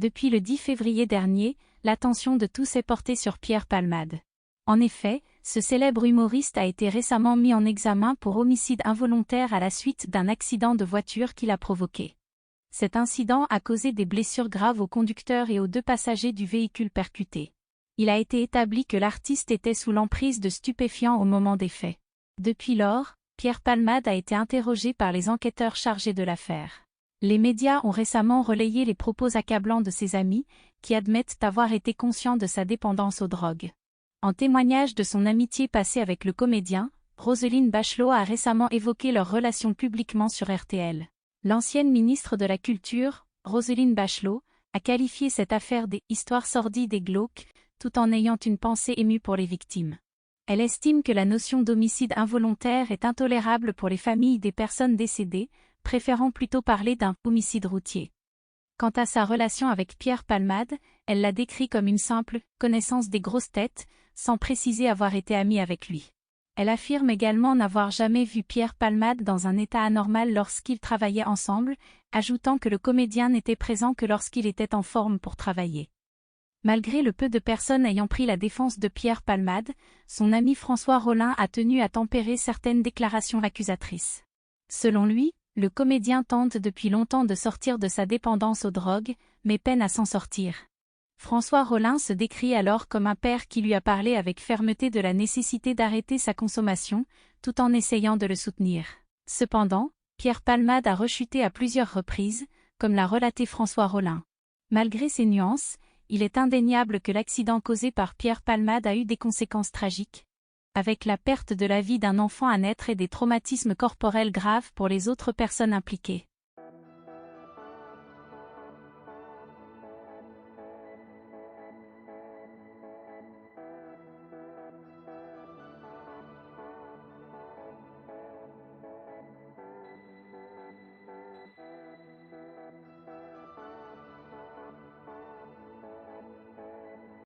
Depuis le 10 février dernier, l'attention de tous est portée sur Pierre Palmade. En effet, ce célèbre humoriste a été récemment mis en examen pour homicide involontaire à la suite d'un accident de voiture qu'il a provoqué. Cet incident a causé des blessures graves au conducteur et aux 2 passagers du véhicule percuté. Il a été établi que l'artiste était sous l'emprise de stupéfiants au moment des faits. Depuis lors, Pierre Palmade a été interrogé par les enquêteurs chargés de l'affaire. Les médias ont récemment relayé les propos accablants de ses amis, qui admettent avoir été conscients de sa dépendance aux drogues. En témoignage de son amitié passée avec le comédien, Roselyne Bachelot a récemment évoqué leur relation publiquement sur RTL. L'ancienne ministre de la Culture, Roselyne Bachelot, a qualifié cette affaire d'« histoire sordide et glauque », tout en ayant une pensée émue pour les victimes. Elle estime que la notion d'homicide involontaire est intolérable pour les familles des personnes décédées, préférant plutôt parler d'un « homicide routier ». Quant à sa relation avec Pierre Palmade, elle l'a décrit comme une simple « connaissance des grosses têtes », sans préciser avoir été amie avec lui. Elle affirme également n'avoir jamais vu Pierre Palmade dans un état anormal lorsqu'ils travaillaient ensemble, ajoutant que le comédien n'était présent que lorsqu'il était en forme pour travailler. Malgré le peu de personnes ayant pris la défense de Pierre Palmade, son ami François Rollin a tenu à tempérer certaines déclarations accusatrices. Selon lui, le comédien tente depuis longtemps de sortir de sa dépendance aux drogues, mais peine à s'en sortir. François Rollin se décrit alors comme un père qui lui a parlé avec fermeté de la nécessité d'arrêter sa consommation, tout en essayant de le soutenir. Cependant, Pierre Palmade a rechuté à plusieurs reprises, comme l'a relaté François Rollin. Malgré ces nuances, il est indéniable que l'accident causé par Pierre Palmade a eu des conséquences tragiques. Avec la perte de la vie d'un enfant à naître et des traumatismes corporels graves pour les autres personnes impliquées.